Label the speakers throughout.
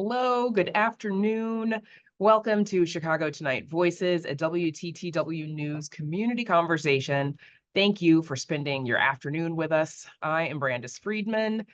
Speaker 1: Hello, good afternoon. Welcome to Chicago Tonight Voices, a WTTW News Community Conversation. Thank you for spending your afternoon with us. I am Brandis Friedman.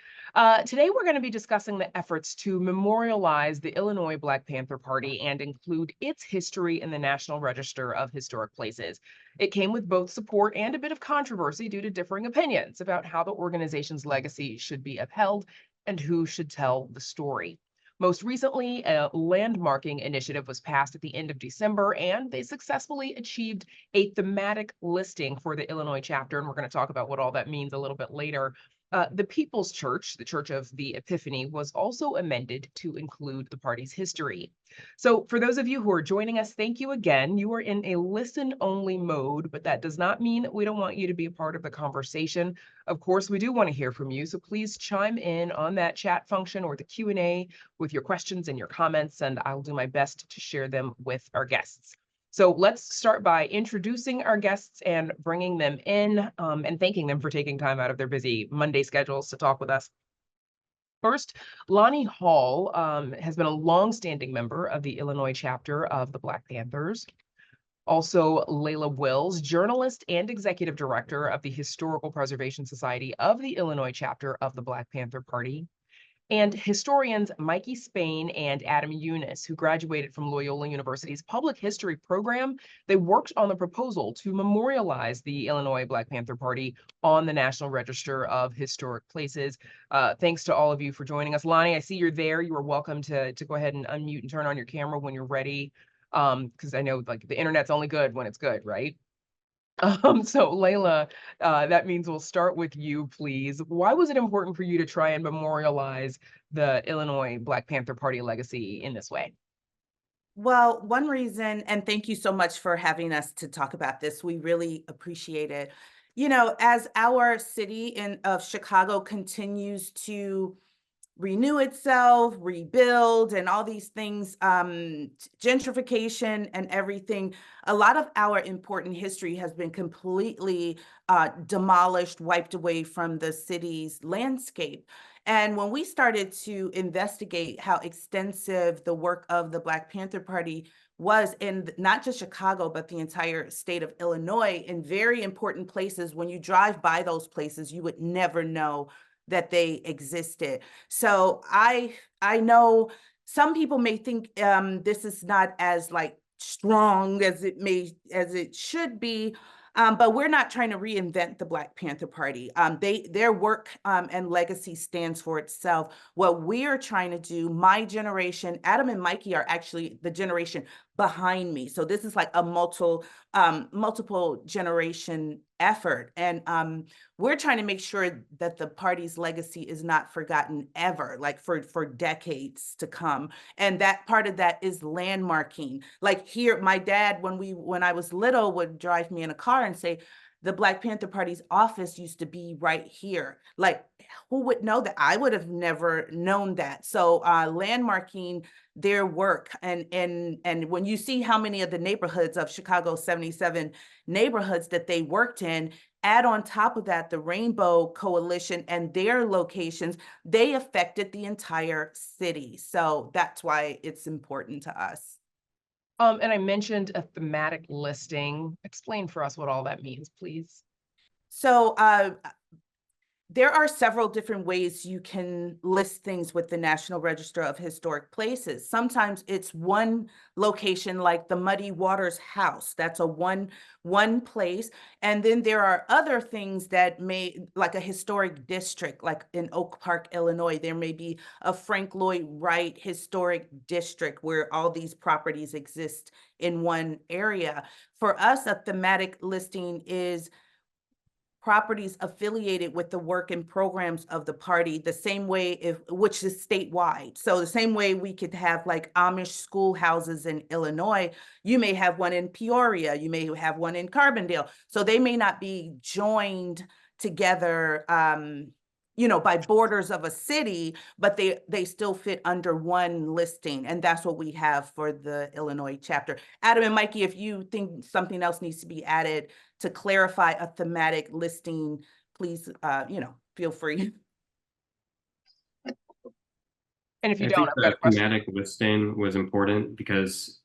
Speaker 1: Today, we're going to be discussing the efforts to memorialize the Illinois Black Panther Party and include its history in the National Register of Historic Places. It came with both support and a bit of controversy due to differing opinions about how the organization's legacy should be upheld and who should tell the story. Most recently, a landmarking initiative was passed at the end of December, and they successfully achieved a thematic listing for the Illinois chapter, and we're going to talk about what all that means a little bit later. The People's Church, the Church of the Epiphany, was also amended to include the party's history. So for those of you who are joining us, thank you again. You are in a listen-only mode, but that does not mean that we don't want you to be a part of the conversation. Of course, we do want to hear from you, so please chime in on that chat function or the Q&A with your questions and your comments, and I'll do my best to share them with our guests. So let's start by introducing our guests and bringing them in and thanking them for taking time out of their busy Monday schedules to talk with us. First, Lonnie Hall has been a longstanding member of the Illinois chapter of the Black Panthers. Also, Leila Wills, journalist and executive director of the Historical Preservation Society of the Illinois chapter of the Black Panther Party. And historians Mikey, Spehn and Adam Yunis, who graduated from Loyola University's public history program. They worked on the proposal to memorialize the Illinois Black Panther Party on the National Register of Historic Places. Thanks to all of you for joining us. Lonnie, I see you're there. You are welcome to go ahead and unmute and turn on your camera when you're ready, because I know like the internet's only good when it's good, right? So Leila, that means we'll start with you, please. Why was it important for you to try and memorialize the Illinois Black Panther Party legacy in this way?
Speaker 2: Well, one reason, and thank you so much for having us to talk about this. We really appreciate it. You know, as our city of Chicago continues to renew itself, rebuild, and all these things, gentrification and everything, a lot of our important history has been completely demolished, wiped away from the city's landscape. And when we started to investigate how extensive the work of the Black Panther Party was in not just Chicago, but the entire state of Illinois, in very important places, when you drive by those places, you would never know that they existed. So I know some people may think this is not as like strong as it should be, but we're not trying to reinvent the Black Panther Party. Their work and legacy stands for itself. What we're trying to do, my generation, Adam and Mikey are actually the generation behind me. So this is like a multiple generation effort. And we're trying to make sure that the party's legacy is not forgotten ever, like for decades to come. And that part of that is landmarking. Like here, my dad, when I was little, would drive me in a car and say, the Black Panther Party's office used to be right here. Like, who would know that? I would have never known that. So landmarking their work, and when you see how many of the neighborhoods of Chicago, 77 neighborhoods that they worked in, add on top of that the Rainbow Coalition and their locations, they affected the entire city. So that's why it's important to us.
Speaker 1: And I mentioned a thematic listing. Explain for us what all that means, please.
Speaker 2: So there are several different ways you can list things with the National Register of Historic Places. Sometimes it's one location, like the Muddy Waters House. That's a one place. And then there are other things that may, like a historic district, like in Oak Park, Illinois, there may be a Frank Lloyd Wright historic district where all these properties exist in one area. For us, a thematic listing is properties affiliated with the work and programs of the party, the same way which is statewide. So the same way we could have like Amish schoolhouses in Illinois, you may have one in Peoria, you may have one in Carbondale. So they may not be joined together, by borders of a city, but they still fit under one listing. And that's what we have for the Illinois chapter. Adam and Mikey, if you think something else needs to be added to clarify a thematic listing, please, feel free.
Speaker 1: And if you
Speaker 3: I
Speaker 1: don't,
Speaker 3: think
Speaker 1: I've got
Speaker 3: the
Speaker 1: a question.
Speaker 3: thematic listing was important because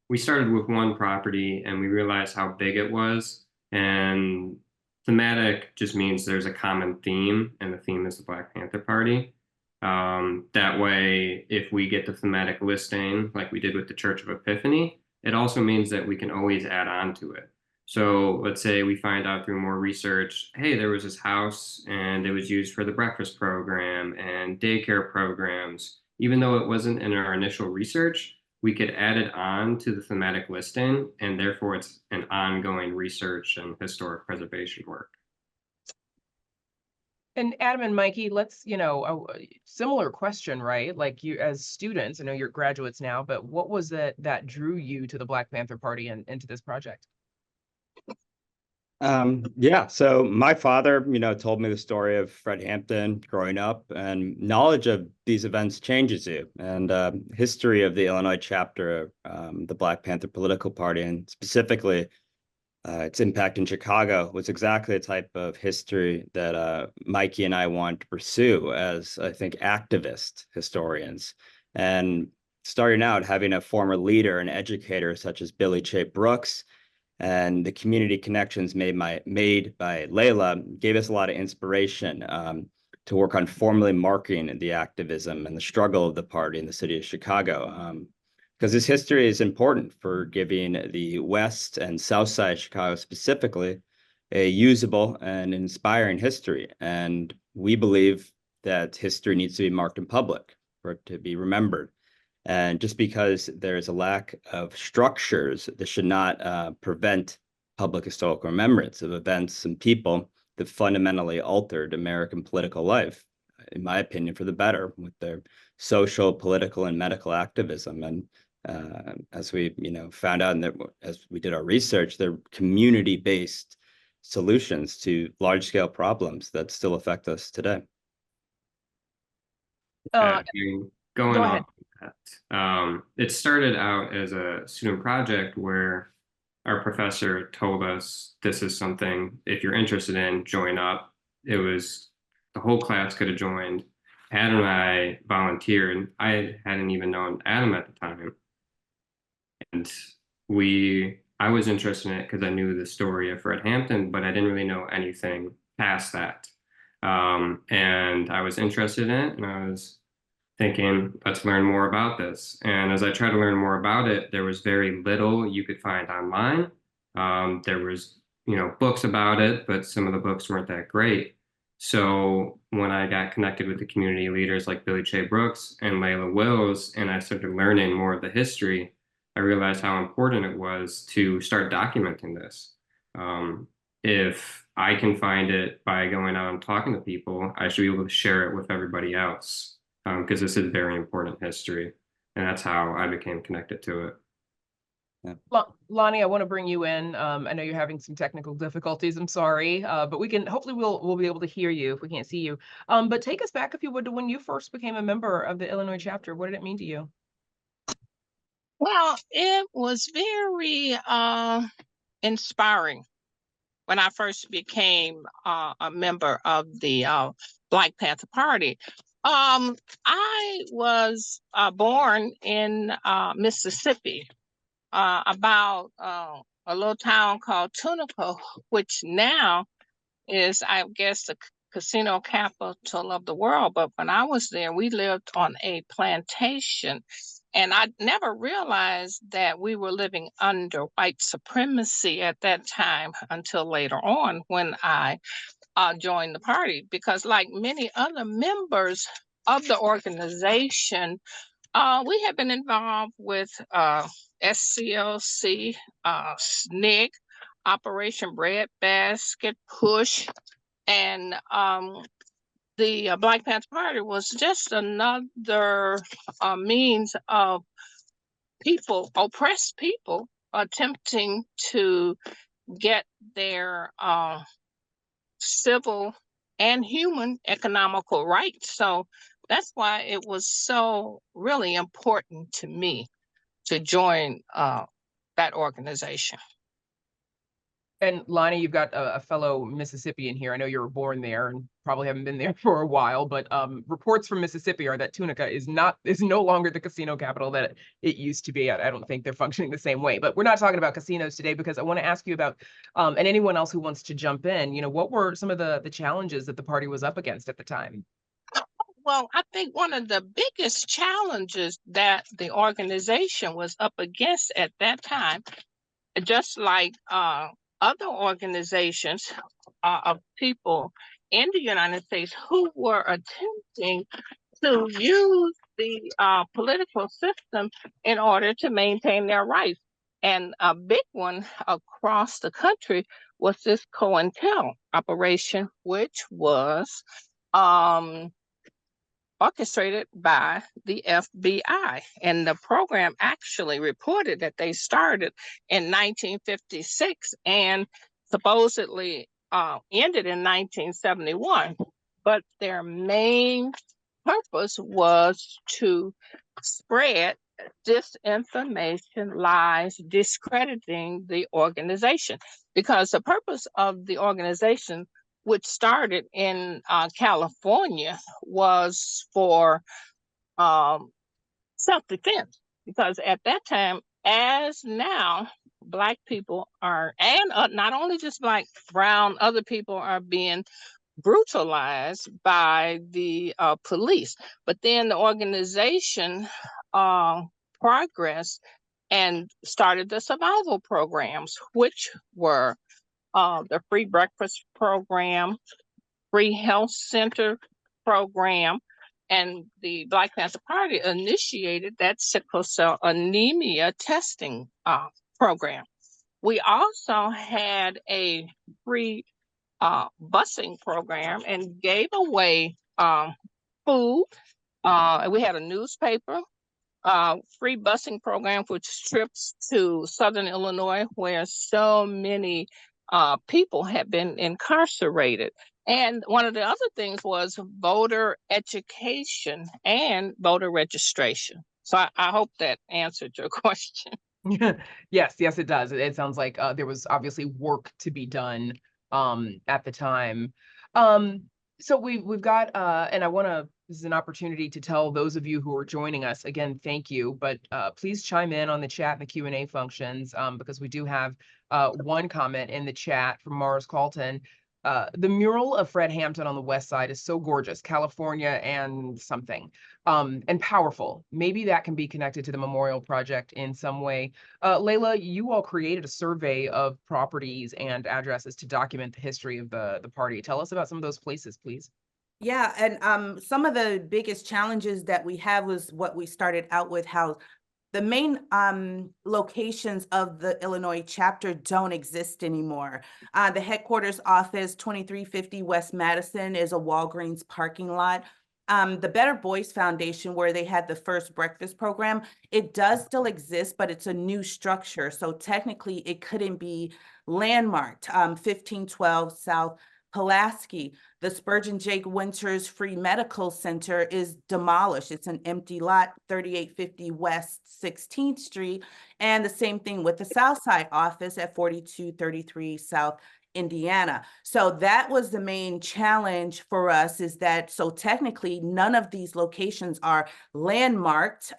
Speaker 3: we started with one property and we realized how big it was. And thematic just means there's a common theme, and the theme is the Black Panther Party. That way, if we get the thematic listing, like we did with the Church of Epiphany, it also means that we can always add on to it. So let's say we find out through more research, hey, there was this house and it was used for the breakfast program and daycare programs. Even though it wasn't in our initial research, we could add it on to the thematic listing, and therefore it's an ongoing research and historic preservation work.
Speaker 1: And Adam and Mikey, let's, a similar question, right? Like you as students, I know you're graduates now, but what was it that drew you to the Black Panther Party and into this project?
Speaker 4: Yeah, so my father, told me the story of Fred Hampton growing up, and knowledge of these events changes you. And history of the Illinois chapter of the Black Panther political party, and specifically its impact in Chicago, was exactly the type of history that Mikey and I want to pursue as, I think, activist historians. And starting out, having a former leader and educator such as Billy Che Brooks and the community connections made by Leila gave us a lot of inspiration to work on formally marking the activism and the struggle of the party in the city of Chicago. Because this history is important for giving the West and South Side of Chicago specifically a usable and inspiring history. And we believe that history needs to be marked in public for it to be remembered. And just because there's a lack of structures, this should not prevent public historical remembrance of events and people that fundamentally altered American political life, in my opinion, for the better, with their social, political, and medical activism. And as we, found out, and as we did our research, they're community-based solutions to large-scale problems that still affect us today.
Speaker 3: Going
Speaker 1: go
Speaker 3: on
Speaker 1: ahead.
Speaker 3: that, it started out as a student project where our professor told us, this is something, if you're interested in, join up. It was, the whole class could have joined. Adam and I volunteered. I hadn't even known Adam at the time. And I was interested in it because I knew the story of Fred Hampton, but I didn't really know anything past that. And I was interested in it, and I was thinking, let's learn more about this. And as I tried to learn more about it, there was very little you could find online. There was, books about it, but some of the books weren't that great. So when I got connected with the community leaders like Billy Che Brooks and Leila Wills, and I started learning more of the history, I realized how important it was to start documenting this. If I can find it by going out and talking to people, I should be able to share it with everybody else. Because this is very important history, and that's how I became connected to it.
Speaker 4: Yeah.
Speaker 1: Lonnie, I want to bring you in. I know you're having some technical difficulties. I'm sorry, but hopefully we'll be able to hear you if we can't see you. But take us back, if you would, to when you first became a member of the Illinois chapter. What did it mean to you?
Speaker 5: Well, it was very inspiring when I first became a member of the Black Panther Party. I was born in Mississippi, about a little town called Tunica, which now is, I guess, the casino capital of the world. But when I was there, we lived on a plantation. And I never realized that we were living under white supremacy at that time until later on when I joined the party. Because like many other members of the organization, we have been involved with SCLC, SNCC, Operation Breadbasket, PUSH, and the Black Panther Party was just another means of oppressed people, attempting to get their civil and human economical rights. So that's why it was so really important to me to join that organization.
Speaker 1: And Lonnie, you've got a fellow Mississippian here. I know you were born there and probably haven't been there for a while, but reports from Mississippi are that Tunica is no longer the casino capital that it used to be. I don't think they're functioning the same way. But we're not talking about casinos today, because I want to ask you about, and anyone else who wants to jump in, what were some of the challenges that the party was up against at the time?
Speaker 5: Well, I think one of the biggest challenges that the organization was up against at that time, just like other organizations of people in the United States who were attempting to use the political system in order to maintain their rights. And a big one across the country was this COINTEL operation, which was orchestrated by the FBI. And the program actually reported that they started in 1956 and supposedly ended in 1971. But their main purpose was to spread disinformation, lies, discrediting the organization. Because the purpose of the organization, which started in California, was for self-defense. Because at that time, as now, Black people are, and not only just Black, brown, other people are being brutalized by the police. But then the organization progressed and started the survival programs, which were the free breakfast program, free health center program, and the Black Panther Party initiated that sickle cell anemia testing program. We also had a free busing program and gave away food. We had a newspaper, free busing program, which trips to Southern Illinois, where so many people have been incarcerated. And one of the other things was voter education and voter registration. So I hope that answered your question.
Speaker 1: Yes, it does. It sounds like there was obviously work to be done at the time. So we've got, and I want to, this is an opportunity to tell those of you who are joining us, again, thank you, but please chime in on the chat and the Q&A functions, because we do have one comment in the chat from Mars Carlton. The mural of Fred Hampton on the west side is so gorgeous, California and something, and powerful. Maybe that can be connected to the memorial project in some way. Leila, you all created a survey of properties and addresses to document the history of the party. Tell us about some of those places, please.
Speaker 2: Yeah, and some of the biggest challenges that we have was what we started out with, how the main locations of the Illinois chapter don't exist anymore. The headquarters office, 2350 West Madison, is a Walgreens parking lot. The Better Boys Foundation, where they had the first breakfast program, it does still exist, but it's a new structure. So technically it couldn't be landmarked. 1512 South Pulaski. The Spurgeon J. Winters Free Medical Center is demolished. It's an empty lot, 3850 West 16th Street. And the same thing with the Southside office at 4233 South Indiana. So that was the main challenge for us, is that, so technically none of these locations are landmarked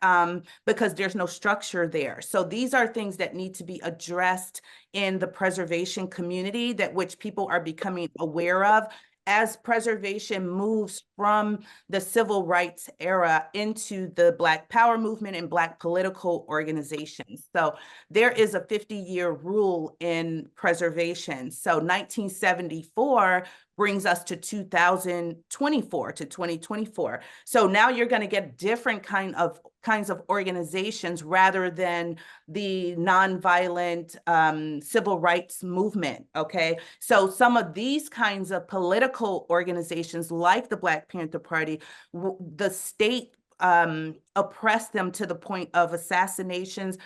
Speaker 2: because there's no structure there. So these are things that need to be addressed in the preservation community, that which people are becoming aware of as preservation moves from the civil rights era into the Black Power movement and Black political organizations. So there is a 50-year rule in preservation. So 1974 brings us to 2024 to 2024. So now you're going to get different kinds of organizations rather than the nonviolent civil rights movement. Okay, so some of these kinds of political organizations, like the Black Panther Party, the state oppressed them to the point of assassinations,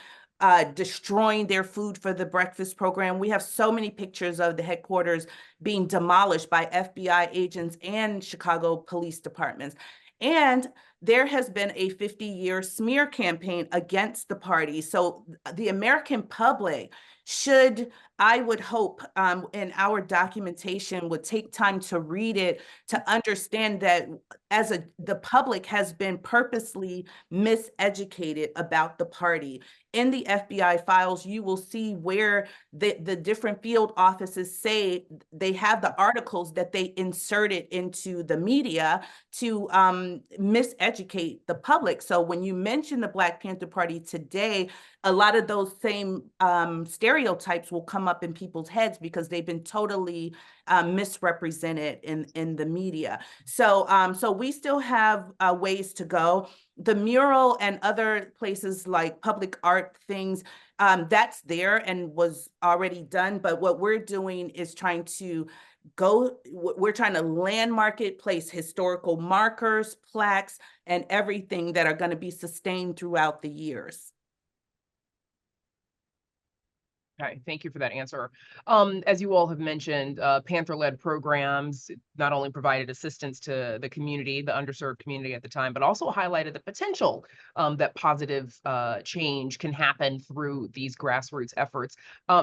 Speaker 2: destroying their food for the breakfast program. We have so many pictures of the headquarters being demolished by FBI agents and Chicago police departments. And there has been a 50-year smear campaign against the party. So the American public should, I would hope, in our documentation would take time to read it, to understand that the public has been purposely miseducated about the party. In the FBI files, you will see where the different field offices say they have the articles that they inserted into the media to miseducate the public. So when you mention the Black Panther Party today, a lot of those same stereotypes will come up in people's heads because they've been totally misrepresented in the media. So so we still have ways to go. The mural and other places like public art things, that's there and was already done. But what we're doing is trying to landmark it, place historical markers, plaques, and everything that are going to be sustained throughout the years.
Speaker 1: Okay, thank you for that answer. As you all have mentioned, Panther-led programs not only provided assistance to the community, the underserved community at the time, but also highlighted the potential that positive change can happen through these grassroots efforts.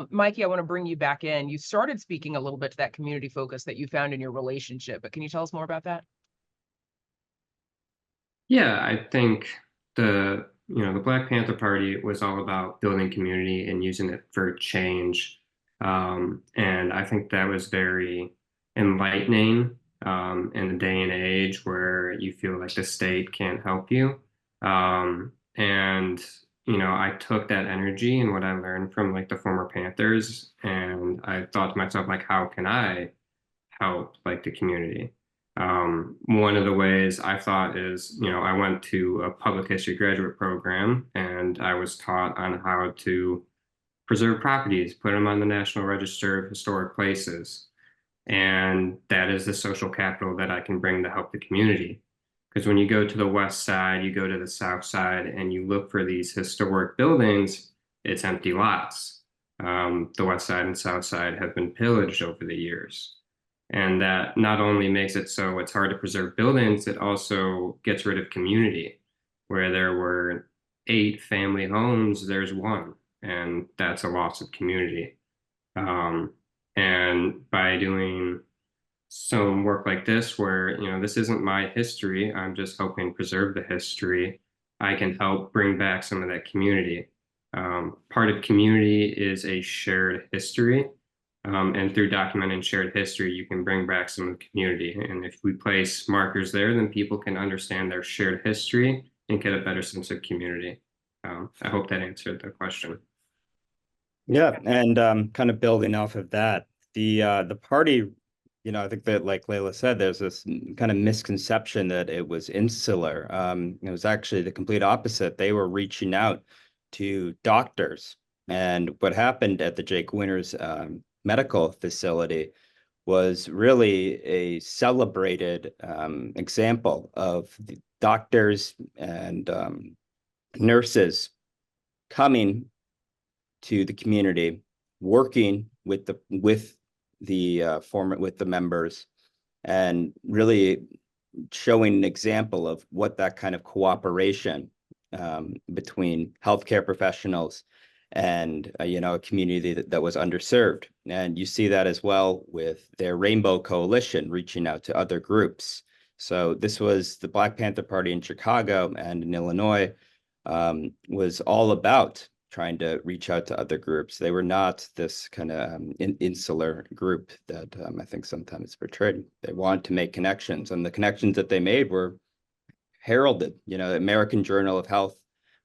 Speaker 1: Mikey, I want to bring you back in. You started speaking a little bit to that community focus that you found in your relationship, but can you tell us more about that?
Speaker 3: Yeah, I think the Black Panther Party was all about building community and using it for change. And I think that was very enlightening in a day and age where you feel like the state can't help you. And I took that energy and what I learned from like the former Panthers, and I thought to myself, like, how can I help like the community? One of the ways I thought is, I went to a public history graduate program and I was taught on how to preserve properties, put them on the National Register of Historic Places. And that is the social capital that I can bring to help the community. Because when you go to the west side, you go to the south side, and you look for these historic buildings, it's empty lots. The west side and south side have been pillaged over the years. And that not only makes it so it's hard to preserve buildings, it also gets rid of community. Where there were 8 family homes, there's 1, and that's a loss of community. And by doing some work like this, where, this isn't my history, I'm just helping preserve the history, I can help bring back some of that community. Part of community is a shared history. And through documenting shared history, you can bring back some of the community. And if we place markers there, then people can understand their shared history and get a better sense of community. I hope that answered the question.
Speaker 4: Yeah, and kind of building off of that, the party, I think that, like Leila said, there's this kind of misconception that it was insular. It was actually the complete opposite. They were reaching out to doctors. And what happened at the Jake Winters medical facility was really a celebrated example of the doctors and nurses coming to the community, working with the members, and really showing an example of what that kind of cooperation between healthcare professionals and a community that was underserved. And you see that as well with their Rainbow Coalition reaching out to other groups. So this was the Black Panther Party in Chicago and in Illinois, was all about trying to reach out to other groups. They were not this kind of insular group that I think sometimes portrayed. They wanted to make connections, and the connections that they made were heralded. The American Journal of Health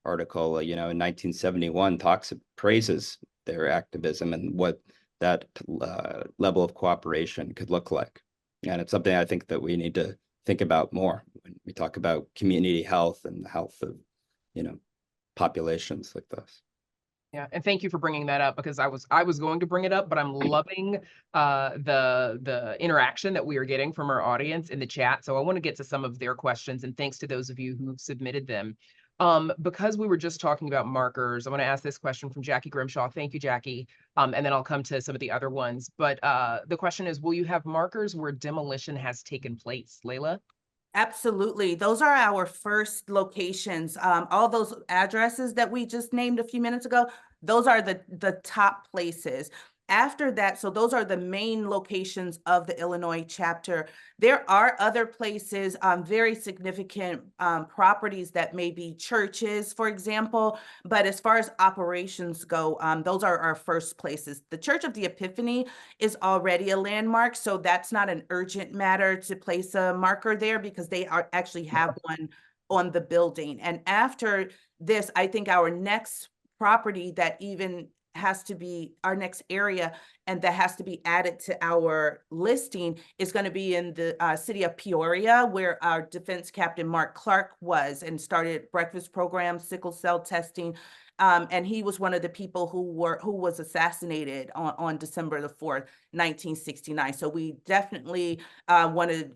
Speaker 4: article, in 1971 praises their activism and what that level of cooperation could look like. And it's something I think that we need to think about more when we talk about community health and the health of, populations like this.
Speaker 1: Yeah, and thank you for bringing that up, because I was going to bring it up, but I'm loving the interaction that we are getting from our audience in the chat. So I want to get to some of their questions, and thanks to those of you who submitted them. Because we were just talking about markers, I want to ask this question from Jackie Grimshaw. Thank you, Jackie. And then I'll come to some of the other ones. But the question is, will you have markers where demolition has taken place, Leila?
Speaker 2: Absolutely. Those are our first locations. All those addresses that we just named a few minutes ago, those are the top places. After that, so those are the main locations of the Illinois chapter. There are other places, very significant properties that may be churches, for example. But as far as operations go, those are our first places. The Church of the Epiphany is already a landmark, so that's not an urgent matter to place a marker there because they are actually have one on the building. And after this, I think our next property that even has to be our next area and that has to be added to our listing is going to be in the city of Peoria, where our defense captain Mark Clark was and started breakfast programs, sickle cell testing. And he was one of the people who was assassinated on December the 4th, 1969. So we definitely want to,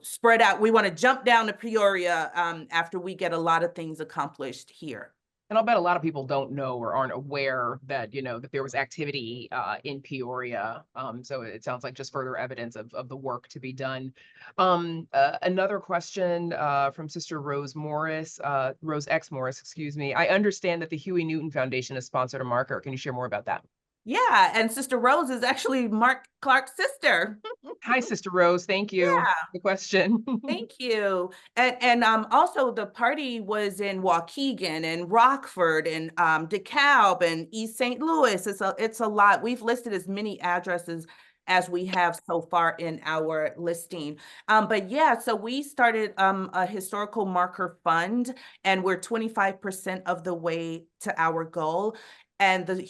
Speaker 2: spread out. We want to jump down to Peoria after we get a lot of things accomplished here.
Speaker 1: And I'll bet a lot of people don't know or aren't aware that, that there was activity in Peoria. So it sounds like just further evidence of the work to be done. Another question from Sister Rose Morris, Rose X Morris, excuse me. I understand that the Huey Newton Foundation has sponsored a marker. Can you share more about that?
Speaker 2: Yeah, and Sister Rose is actually Mark Clark's sister.
Speaker 1: Hi, Sister Rose. Thank you for the question.
Speaker 2: Thank you. And also the party was in Waukegan and Rockford and DeKalb and East St. Louis. It's a lot. We've listed as many addresses as we have so far in our listing. But yeah, so we started a historical marker fund, and we're 25% of the way to our goal. And the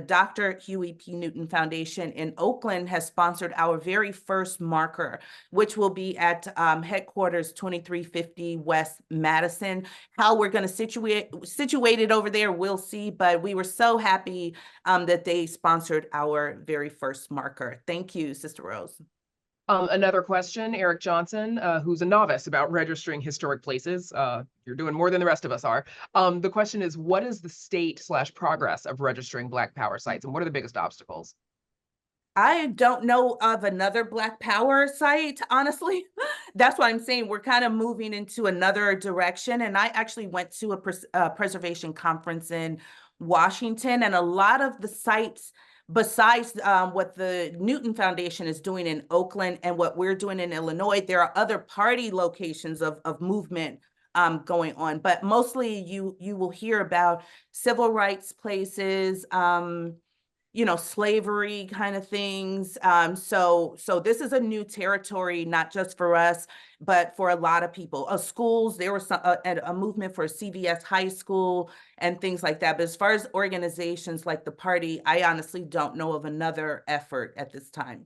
Speaker 2: Dr. Huey P. Newton Foundation in Oakland has sponsored our very first marker, which will be at headquarters 2350 West Madison. How we're going to situate it over there, we'll see. But we were so happy that they sponsored our very first marker. Thank you, Sister Rose.
Speaker 1: Another question, Eric Johnson, who's a novice about registering historic places. You're doing more than the rest of us are. The question is, what is the state/progress of registering Black Power sites, and what are the biggest obstacles?
Speaker 2: I don't know of another Black Power site, honestly. That's what I'm saying. We're kind of moving into another direction. And I actually went to a preservation conference in Washington, and a lot of the sites, besides what the Newton Foundation is doing in Oakland and what we're doing in Illinois, there are other party locations of movement going on. But mostly you will hear about civil rights places, slavery kind of things. So this is a new territory, not just for us, but for a lot of people. Schools, there was a movement for CVS High School and things like that. But as far as organizations like the party, I honestly don't know of another effort at this time.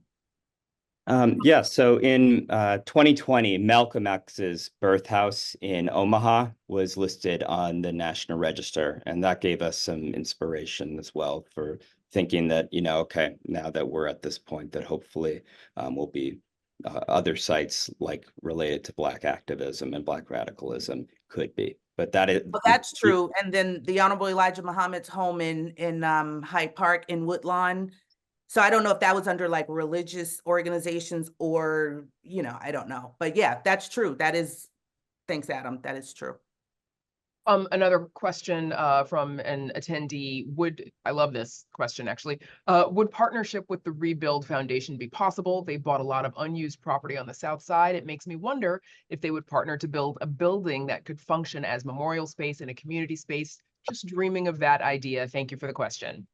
Speaker 4: Yeah, so in 2020, Malcolm X's birth house in Omaha was listed on the National Register, and that gave us some inspiration as well for thinking that, okay, now that we're at this point, that hopefully will be other sites like related to Black activism and Black radicalism could be. But that is,
Speaker 2: well, that's true. And then the Honorable Elijah Muhammad's home in Hyde Park in Woodlawn. So I don't know if that was under like religious organizations or, I don't know. But yeah, that's true. Thanks, Adam. That is true.
Speaker 1: Another question from an attendee, I love this question actually, would partnership with the Rebuild Foundation be possible? They bought a lot of unused property on the South Side. It makes me wonder if they would partner to build a building that could function as memorial space and a community space. Just dreaming of that idea. Thank you for the question.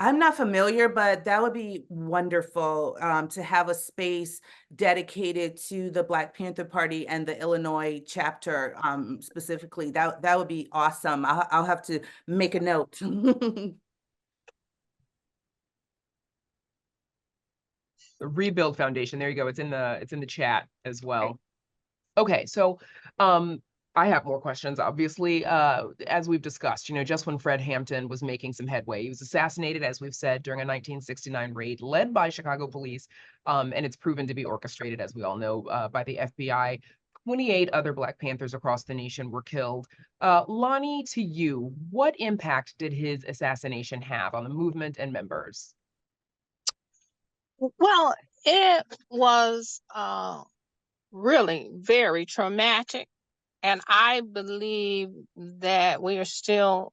Speaker 2: I'm not familiar, but that would be wonderful to have a space dedicated to the Black Panther Party and the Illinois chapter specifically. That would be awesome. I'll have to make a note.
Speaker 1: The Rebuild Foundation. There you go. It's in the chat as well. Okay, so I have more questions, obviously. As we've discussed, just when Fred Hampton was making some headway, he was assassinated, as we've said, during a 1969 raid led by Chicago police, and it's proven to be orchestrated, as we all know, by the FBI. 28 other Black Panthers across the nation were killed. Lonnie, to you, what impact did his assassination have on the movement and members?
Speaker 5: Well, it was really very traumatic. And I believe that we are still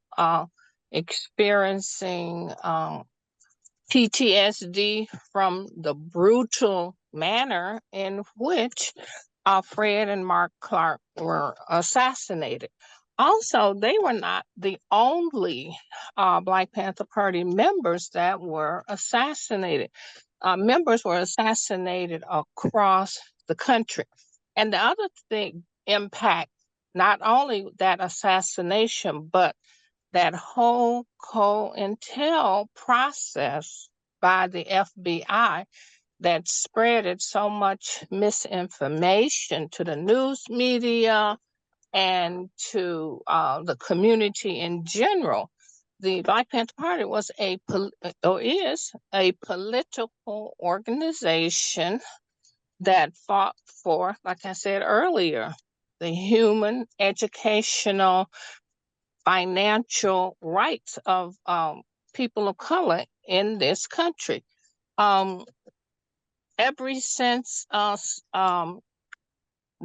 Speaker 5: experiencing PTSD from the brutal manner in which Fred and Mark Clark were assassinated. Also, they were not the only Black Panther Party members that were assassinated. Members were assassinated across the country. And the other thing impact, not only that assassination, but that whole COINTEL process by the FBI that spreaded so much misinformation to the news media and to the community in general. The Black Panther Party was is a political organization that fought for, like I said earlier, the human, educational, financial rights of people of color in this country. Ever since the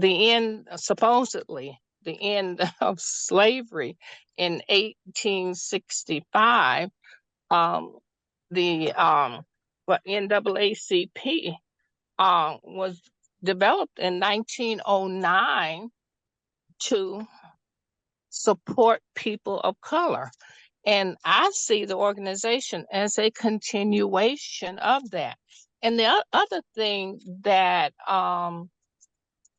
Speaker 5: end, supposedly, the end of slavery in 1865, the NAACP was developed in 1909 to support people of color. And I see the organization as a continuation of that. And the other thing that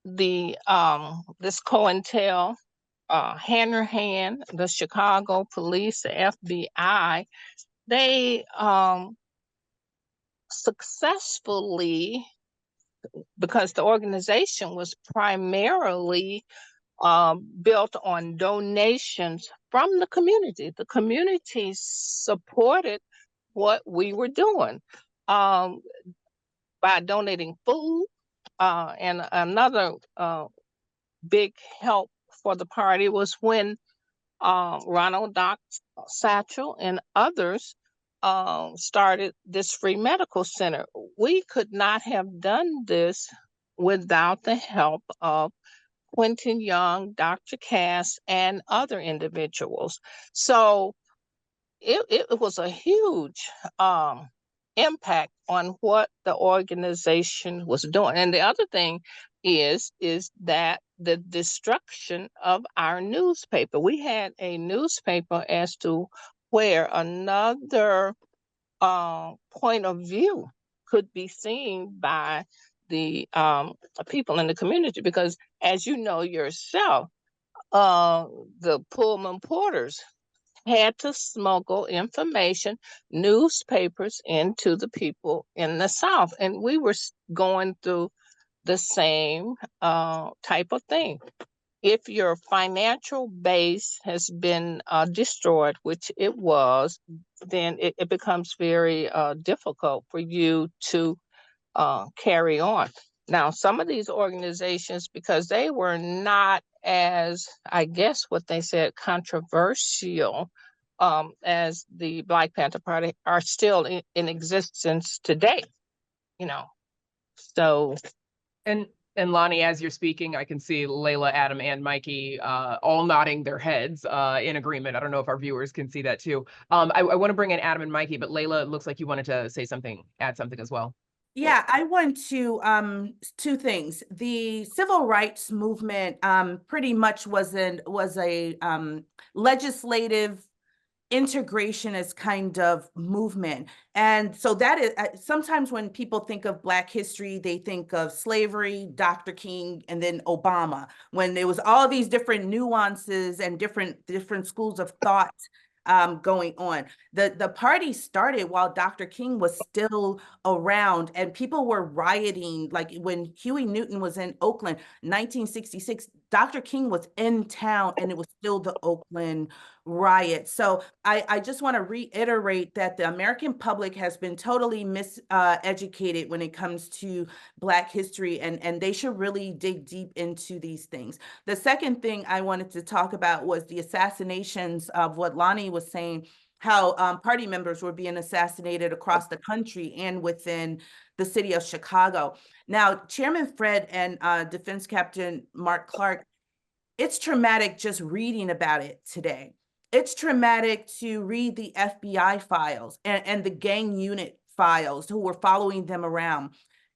Speaker 5: this COINTEL, Hanrahan, the Chicago police, the FBI, they successfully, because the organization was primarily built on donations from the community. The community supported what we were doing by donating food. And another big help for the party was when Ronald Doc Satchel and others started this free medical center. We could not have done this without the help of Quentin Young, Dr. Cass, and other individuals. So it was a huge impact on what the organization was doing. And the other thing is that the destruction of our newspaper. We had a newspaper as to where another point of view could be seen by the people in the community, because as you know yourself, the Pullman porters had to smuggle information, newspapers into the people in the South. And we were going through the same type of thing. If your financial base has been destroyed, which it was, then it becomes very difficult for you to carry on. Now, some of these organizations, because they were not as, I guess what they said, controversial as the Black Panther Party, are still in existence today, you know. So.
Speaker 1: And Lonnie, as you're speaking, I can see Leila, Adam, and Mikey all nodding their heads in agreement. I don't know if our viewers can see that too. I want to bring in Adam and Mikey, but Leila, it looks like you wanted to say something, add something as well.
Speaker 2: Yeah, I want to, two things. The civil rights movement pretty much was a legislative integrationist kind of movement. And so that is, sometimes when people think of Black history, they think of slavery, Dr. King, and then Obama, when there was all these different nuances and different schools of thought going on. The party started while Dr. King was still around, and people were rioting. Like when Huey Newton was in Oakland, 1966, Dr. King was in town, and it was still the Oakland riot. So I just want to reiterate that the American public has been totally miseducated when it comes to Black history, and they should really dig deep into these things. The second thing I wanted to talk about was the assassinations of what Lonnie was saying, how party members were being assassinated across the country and within the city of Chicago. Now, Chairman Fred and Defense Captain Mark Clark, it's traumatic just reading about it today. It's traumatic to read the FBI files and the gang unit files who were following them around.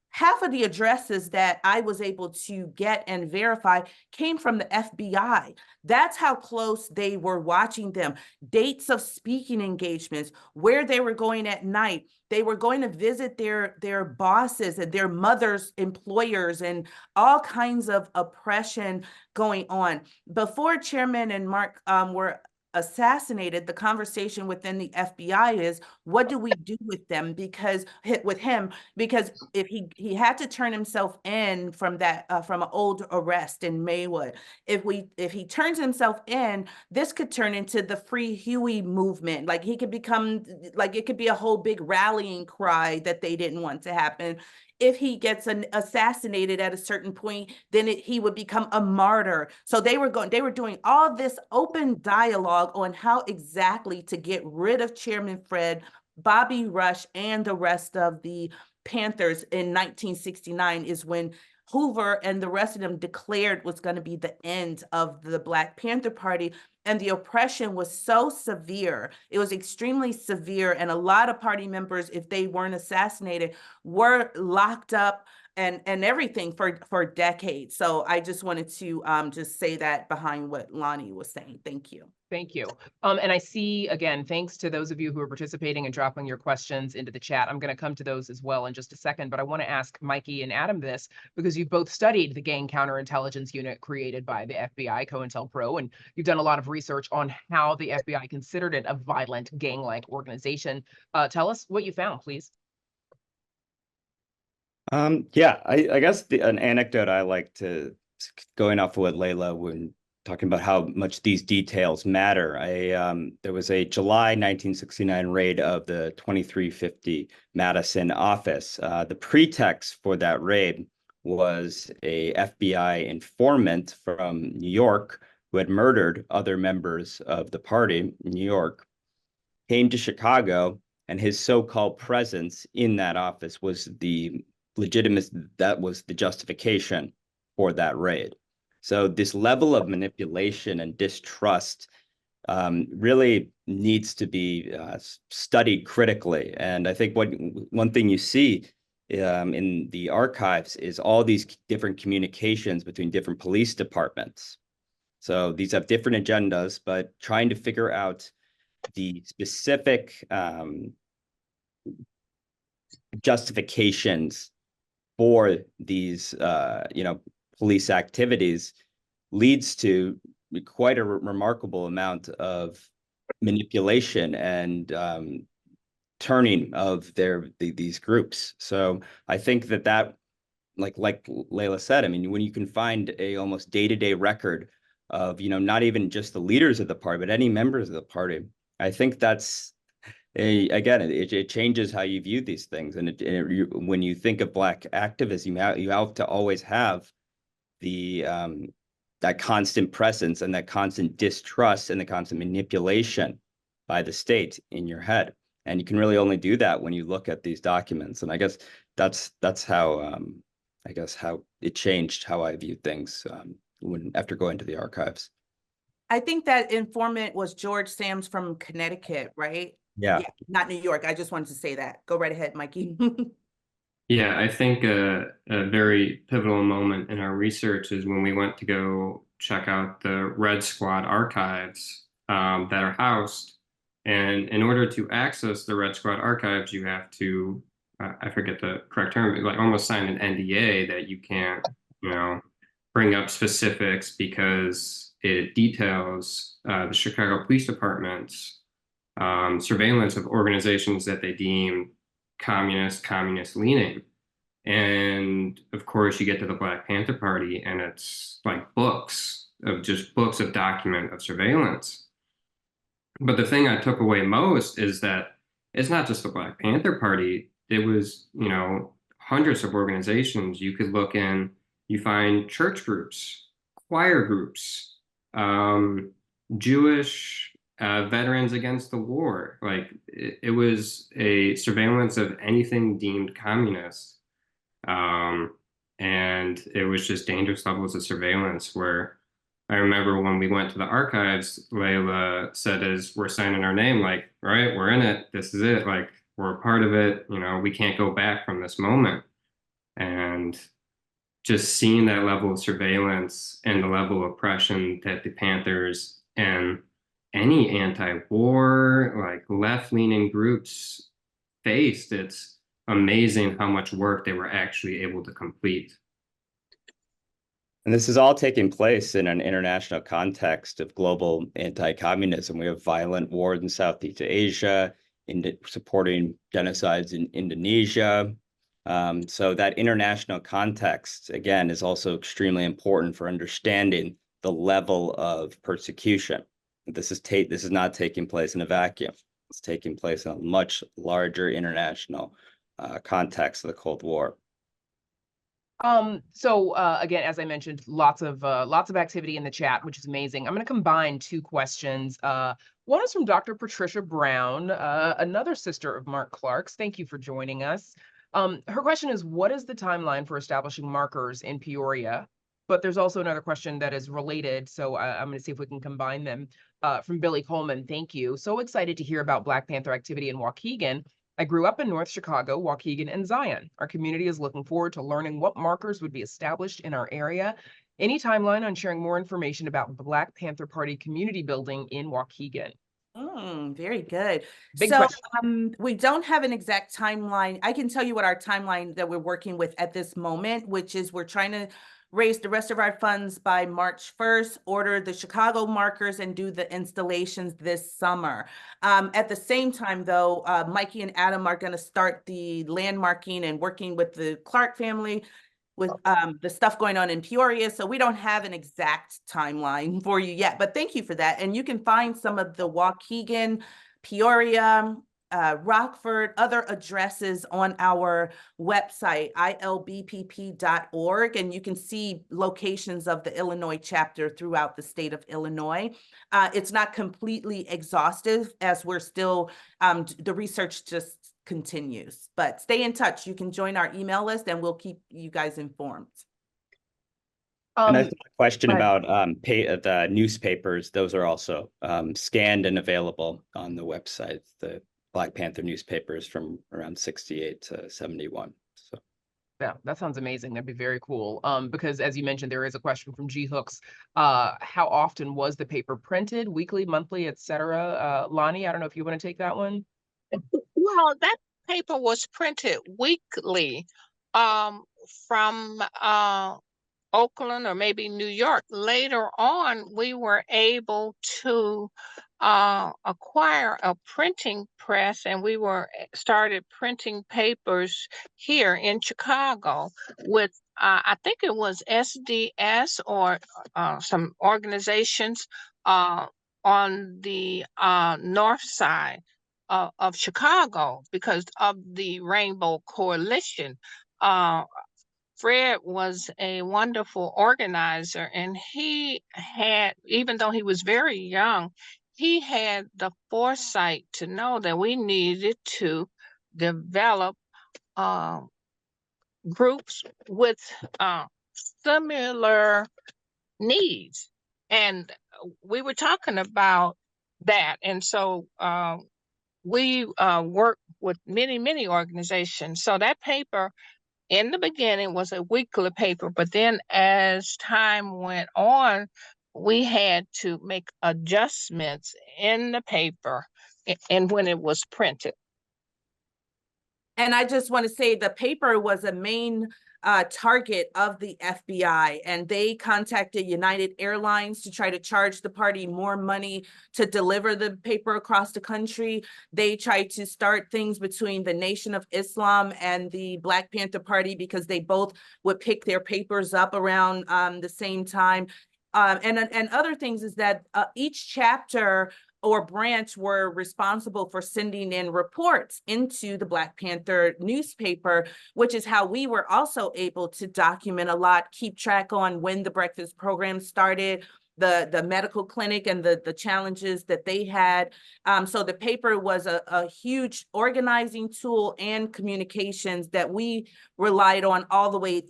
Speaker 2: Half of the addresses that I was able to get and verify came from the FBI. That's how close they were watching them. Dates of speaking engagements, where they were going at night. They were going to visit their bosses and their mothers' employers, and all kinds of oppression going on. Before Chairman and Mark were assassinated, the conversation within the FBI is, what do we do with them? Because if he had to turn himself in from that from an old arrest in Maywood, if he turns himself in, this could turn into the Free Huey movement. Like, he could become, like, it could be a whole big rallying cry that they didn't want to happen. If he gets assassinated at a certain point, then he would become a martyr. So they were doing all this open dialogue on how exactly to get rid of Chairman Fred, Bobby Rush, and the rest of the Panthers in 1969 is when Hoover and the rest of them declared was going to be the end of the Black Panther Party. And the oppression was so severe. It was extremely severe. And a lot of party members, if they weren't assassinated, were locked up and everything for decades. So I just wanted to just say that behind what Lonnie was saying. Thank you.
Speaker 1: Thank you. And I see, again, thanks to those of you who are participating and dropping your questions into the chat. I'm going to come to those as well in just a second, but I want to ask Mikey and Adam this, because you've both studied the gang counterintelligence unit created by the FBI, COINTELPRO, and you've done a lot of research on how the FBI considered it a violent gang-like organization. Tell us what you found, please.
Speaker 4: Yeah, I guess an anecdote I like to, going off of what Leila when talking about how much these details matter. There was a July 1969 raid of the 2350 Madison office. The pretext for that raid was a FBI informant from New York who had murdered other members of the party in New York, came to Chicago, and his so-called presence in that office was the that was the justification for that raid. So this level of manipulation and distrust really needs to be studied critically. And I think one thing you see in the archives is all these different communications between different police departments. So these have different agendas, but trying to figure out the specific justifications for these, police activities leads to quite a remarkable amount of manipulation and turning of these groups. So I think that like Leila said, I mean, when you can find a almost day-to-day record of, not even just the leaders of the party, but any members of the party, I think that's again, it changes how you view these things. And when you think of Black activism, you have to always have the that constant presence and that constant distrust and the constant manipulation by the state in your head. And you can really only do that when you look at these documents. And I guess that's how how it changed how I viewed things after going to the archives.
Speaker 2: I think that informant was George Sams from Connecticut, right?
Speaker 4: Yeah,
Speaker 2: not New York. I just wanted to say that. Go right ahead, Mikey.
Speaker 3: Yeah, I think a very pivotal moment in our research is when we went to go check out the Red Squad archives that are housed. And in order to access the Red Squad archives, you have to, I forget the correct term, like almost sign an NDA that you can't, bring up specifics because it details the Chicago Police Department's surveillance of organizations that they deem communist leaning. And of course you get to the Black Panther Party and it's like books of document of surveillance. But the thing I took away most is that it's not just the Black Panther Party. It was, hundreds of organizations. You could look in, you find church groups, choir groups, Jewish Veterans Against the War. Like it was a surveillance of anything deemed communist. And it was just dangerous levels of surveillance where I remember when we went to the archives, Leila said, as we're signing our name, like, right, we're in it. This is it. Like, we're a part of it. You know, we can't go back from this moment. And just seeing that level of surveillance and the level of oppression that the Panthers and any anti-war, like left-leaning groups faced, it's amazing how much work they were actually able to complete.
Speaker 4: And this is all taking place in an international context of global anti-communism. We have violent wars in Southeast Asia, supporting genocides in Indonesia. So that international context, again, is also extremely important for understanding the level of persecution. This is not taking place in a vacuum. It's taking place in a much larger international context of the Cold War.
Speaker 1: So again, as I mentioned, lots of activity in the chat, which is amazing. I'm going to combine two questions. One is from Dr. Patricia Brown, another sister of Mark Clark's. Thank you for joining us. Her question is, what is the timeline for establishing markers in Peoria? But there's also another question that is related, so I'm going to see if we can combine them. From Billy Coleman, thank you. So excited to hear about Black Panther activity in Waukegan. I grew up in North Chicago, Waukegan, and Zion. Our community is looking forward to learning what markers would be established in our area. Any timeline on sharing more information about the Black Panther Party community building in Waukegan?
Speaker 2: Very good.
Speaker 1: Big
Speaker 2: So
Speaker 1: question.
Speaker 2: we don't have an exact timeline. I can tell you what our timeline that we're working with at this moment, which is we're trying to raise the rest of our funds by March 1st, order the Chicago markers, and do the installations this summer. At the same time, though, Mikey and Adam are going to start the landmarking and working with the Clark family with the stuff going on in Peoria. So we don't have an exact timeline for you yet, but thank you for that. And you can find some of the Waukegan, Peoria, Rockford, other addresses on our website, ilbpp.org, and you can see locations of the Illinois chapter throughout the state of Illinois. It's not completely exhaustive as we're still, the research just continues, but stay in touch. You can join our email list and we'll keep you guys informed.
Speaker 4: And I think a question about the newspapers, those are also scanned and available on the website, the Black Panther newspapers from around 68 to 71. So
Speaker 1: yeah, that sounds amazing. That'd be very cool. Because as you mentioned, there is a question from G Hooks. How often was the paper printed? Weekly, monthly, etc.? Lonnie, I don't know if you want to take that one.
Speaker 5: Well, that paper was printed weekly from Oakland or maybe New York. Later on, we were able to acquire a printing press, and we started printing papers here in Chicago with I think it was SDS or some organizations on the north side of Chicago because of the Rainbow Coalition. Fred was a wonderful organizer, and he had, even though he was very young, he had the foresight to know that we needed to develop groups with similar needs. And we were talking about that. And so we work with many organizations. So that paper in the beginning was a weekly paper, but then as time went on, we had to make adjustments in the paper and when it was printed.
Speaker 2: And I just want to say the paper was a main target of the FBI, and they contacted United Airlines to try to charge the party more money to deliver the paper across the country. They tried to start things between the Nation of Islam and the Black Panther Party because they both would pick their papers up around the same time. And other things is that each chapter or branch were responsible for sending in reports into the Black Panther newspaper, which is how we were also able to document a lot, keep track on when the breakfast program started, the medical clinic and the challenges that they had. So the paper was a huge organizing tool and communications that we relied on all the way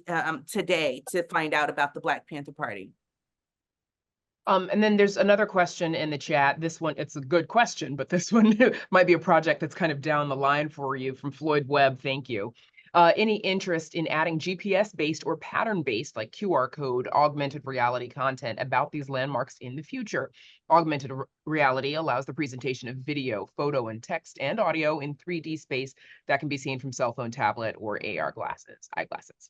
Speaker 2: today to find out about the Black Panther Party.
Speaker 1: And then there's another question in the chat. This one, it's a good question, but this one might be a project that's kind of down the line for you from Floyd Webb. Thank you. Any interest in adding GPS-based or pattern-based, like QR code, augmented reality content about these landmarks in the future? Augmented reality allows the presentation of video, photo, and text and audio in 3D space that can be seen from cell phone, tablet, or AR eyeglasses.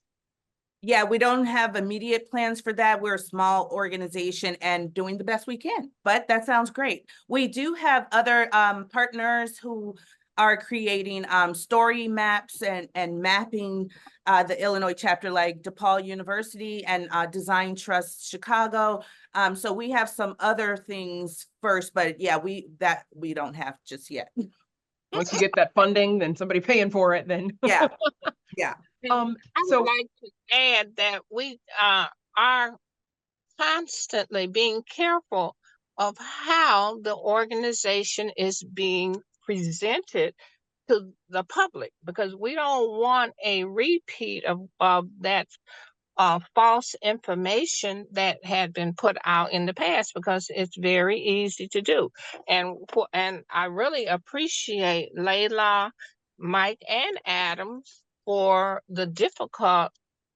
Speaker 2: Yeah, we don't have immediate plans for that. We're a small organization and doing the best we can, but that sounds great. We do have other partners who are creating story maps and mapping the Illinois chapter, like DePaul University and Design Trust Chicago. So we have some other things first, but yeah, we don't have just yet.
Speaker 1: Once you get that funding, then somebody paying for it, then
Speaker 2: yeah, yeah.
Speaker 5: I would like to add that we are constantly being careful of how the organization is being presented to the public, because we don't want a repeat of that false information that had been put out in the past, because it's very easy to do. And I really appreciate Leila, Mike, and Adam for the difficult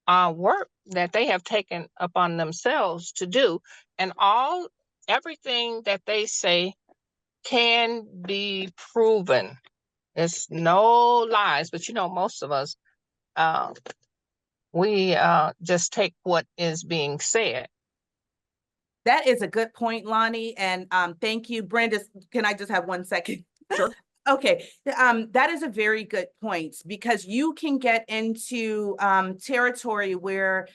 Speaker 5: work that they have taken upon themselves to do. And everything that they say can be proven. It's no lies, but most of us, we just take what is being said.
Speaker 2: That is a good point, Lonnie. And thank you, Brandis. Can I just have 1 second?
Speaker 1: Sure.
Speaker 2: Okay, that is a very good point, because you can get into territory where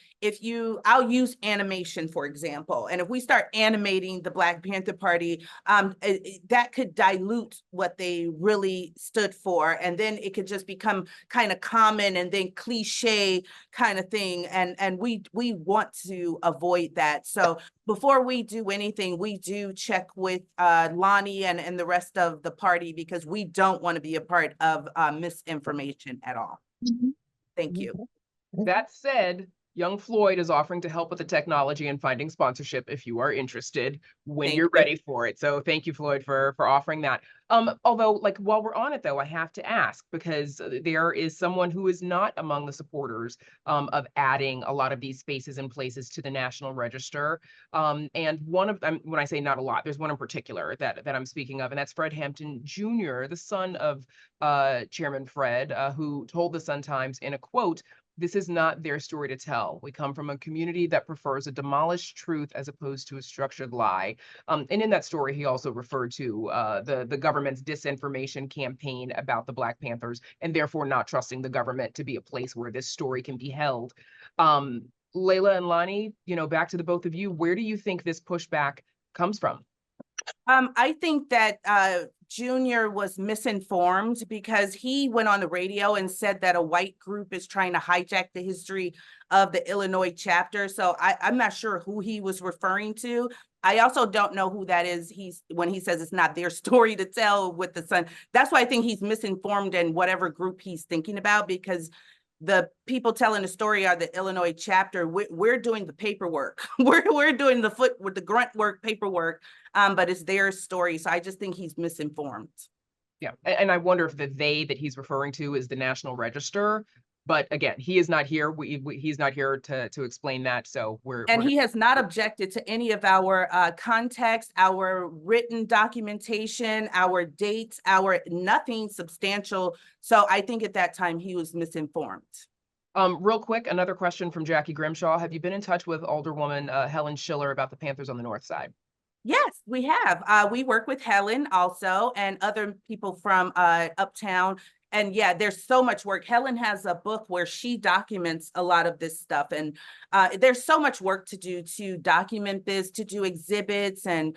Speaker 2: I'll use animation, for example, and if we start animating the Black Panther Party, that could dilute what they really stood for, and then it could just become kind of common and then cliche kind of thing, and we want to avoid that. So before we do anything, we do check with Lonnie and the rest of the party, because we don't want to be a part of misinformation at all. Thank you.
Speaker 1: That said, Young Floyd is offering to help with the technology and finding sponsorship if you are interested when you're ready for it. So thank you, Floyd, for offering that. Although, like, while we're on it, though, I have to ask, because there is someone who is not among the supporters of adding a lot of these spaces and places to the National Register. And one of them, when I say not a lot, there's one in particular that I'm speaking of, and that's Fred Hampton Jr., the son of Chairman Fred, who told the Sun-Times in a quote, "This is not their story to tell. We come from a community that prefers a demolished truth as opposed to a structured lie." And in that story, he also referred to the government's disinformation campaign about the Black Panthers, and therefore not trusting the government to be a place where this story can be held. Leila and Lonnie, back to the both of you, where do you think this pushback comes from?
Speaker 2: I think that Junior was misinformed, because he went on the radio and said that a white group is trying to hijack the history of the Illinois chapter. So I'm not sure who he was referring to. I also don't know who that is. When he says it's not their story to tell with the Sun. That's why I think he's misinformed in whatever group he's thinking about, because the people telling the story are the Illinois chapter. We're doing the paperwork. We're doing the grunt work, paperwork, but it's their story. So I just think he's misinformed.
Speaker 1: Yeah, and I wonder if the they that he's referring to is the National Register. But again, he is not here. He's not here to explain that. So
Speaker 2: he has not objected to any of our context, our written documentation, our dates, our nothing substantial. So I think at that time he was misinformed.
Speaker 1: Real quick, another question from Jackie Grimshaw. Have you been in touch with Alderwoman Helen Schiller about the Panthers on the North Side?
Speaker 2: Yes, we have. We work with Helen also and other people from Uptown. And yeah, there's so much work. Helen has a book where she documents a lot of this stuff. And there's so much work to do to document this, to do exhibits. And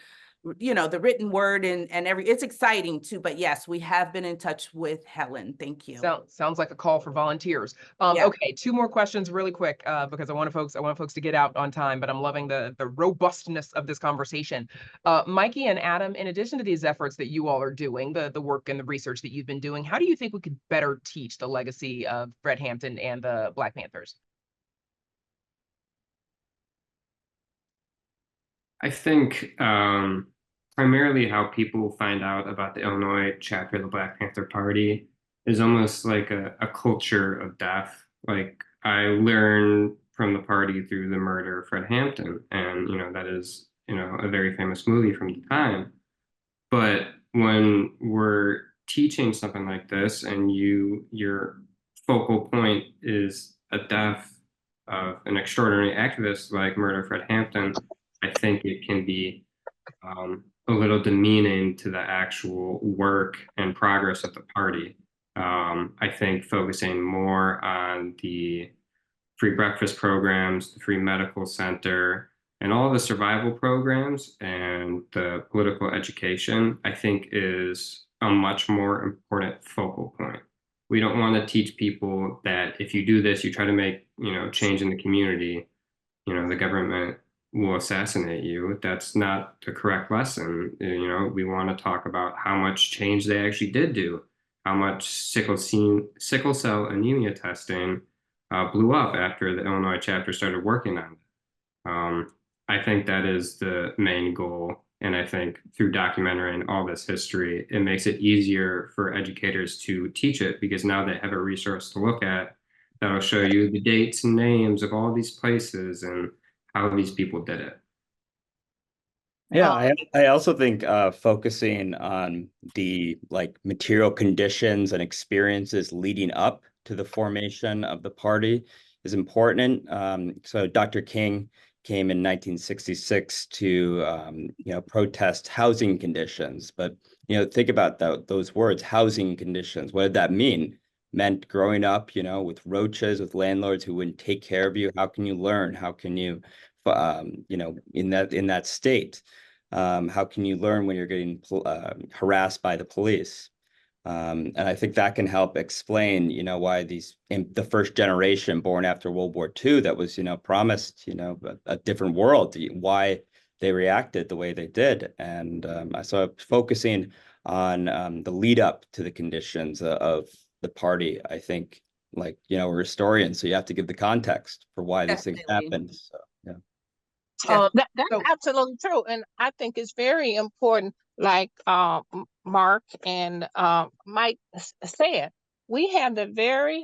Speaker 2: you know, the written word and it's exciting too. But yes, we have been in touch with Helen. Thank you.
Speaker 1: Sounds like a call for volunteers.
Speaker 2: Yeah.
Speaker 1: Okay, two more questions really quick, because I want folks to get out on time, but I'm loving the robustness of this conversation. Mikey and Adam, in addition to these efforts that you all are doing, the work and the research that you've been doing, how do you think we could better teach the legacy of Fred Hampton and the Black Panthers?
Speaker 3: I think primarily how people find out about the Illinois chapter of the Black Panther Party is almost like a culture of death. Like I learned from the party through the murder of Fred Hampton, and that is a very famous movie from the time. But when we're teaching something like this, and your focal point is a death of an extraordinary activist like murder of Fred Hampton, I think it can be a little demeaning to the actual work and progress of the party. I think focusing more on the free breakfast programs, the free medical center, and all the survival programs and the political education, I think is a much more important focal point. We don't want to teach people that if you do this, you try to make, change in the community, the government will assassinate you. That's not the correct lesson. We want to talk about how much change they actually did do, how much sickle cell anemia testing blew up after the Illinois chapter started working on it. I think that is the main goal. And I think through documenting all this history, it makes it easier for educators to teach it, because now they have a resource to look at that'll show you the dates and names of all these places and how these people did it.
Speaker 4: Yeah, I also think focusing on the material conditions and experiences leading up to the formation of the party is important. So Dr. King came in 1966 to protest housing conditions, but think about those words, housing conditions. What did that mean? Meant growing up, with roaches, with landlords who wouldn't take care of you. How can you learn? How can you in that state? How can you learn when you're getting harassed by the police? And I think that can help explain, why the first generation born after World War II that was, promised, a different world, why they reacted the way they did. And so focusing on the lead up to the conditions of the party, I think, we're historians, so you have to give the context for why these things happened. So, yeah.
Speaker 5: That's absolutely true. And I think it's very important, like Mark and Mike said, we have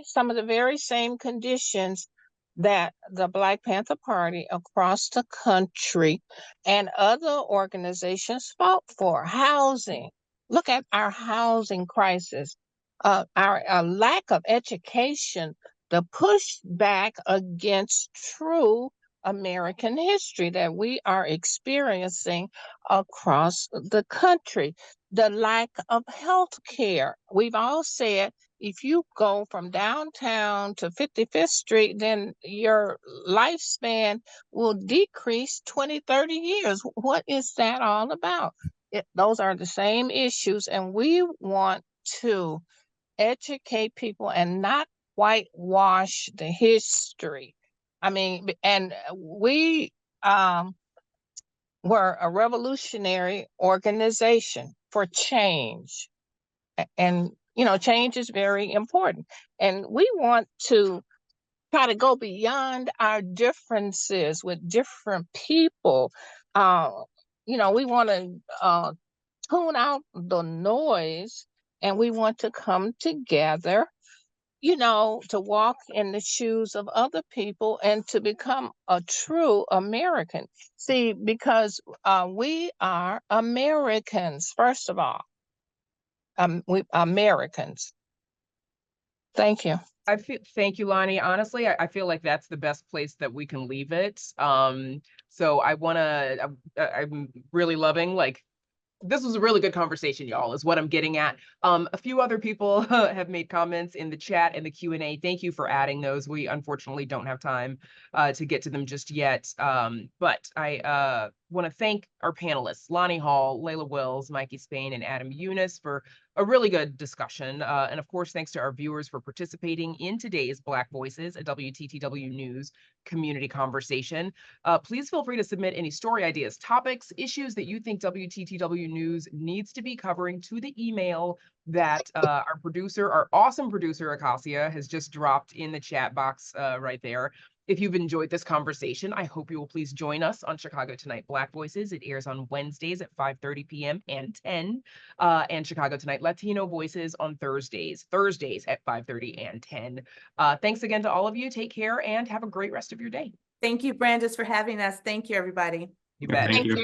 Speaker 5: some of the very same conditions that the Black Panther Party across the country and other organizations fought for. Housing. Look at our housing crisis, our lack of education, the pushback against true American history that we are experiencing across the country, the lack of health care. We've all said if you go from downtown to 55th Street, then your lifespan will decrease 20, 30 years. What is that all about? Those are the same issues, and we want to educate people and not whitewash the history. I mean, and we were a revolutionary organization for change. And, change is very important. And we want to try to go beyond our differences with different people. We want to tune out the noise, and we want to come together, to walk in the shoes of other people and to become a true American. See, because we are Americans, first of all. We Americans. Thank you.
Speaker 1: Thank you, Lonnie. Honestly, I feel like that's the best place that we can leave it. So I'm really loving, this was a really good conversation, y'all, is what I'm getting at. A few other people have made comments in the chat and the Q&A. Thank you for adding those. We unfortunately don't have time to get to them just yet. But want to thank our panelists, Lonnie Hall, Leila Wills, Mikey Spehn, and Adam Yunis for a really good discussion. And of course, thanks to our viewers for participating in today's Black Voices, a WTTW News Community Conversation. Please feel free to submit any story ideas, topics, issues that you think WTTW News needs to be covering to the email that our producer, our awesome producer, Acacia, has just dropped in the chat box right there. If you've enjoyed this conversation, I hope you will please join us on Chicago Tonight Black Voices. It airs on Wednesdays at 5:30 p.m. and 10, and Chicago Tonight Latino Voices on Thursdays at 5:30 and 10. Thanks again to all of you. Take care and have a great rest of your day.
Speaker 2: Thank you, Brandis, for having us. Thank you, everybody.
Speaker 1: You bet.
Speaker 3: Thank you.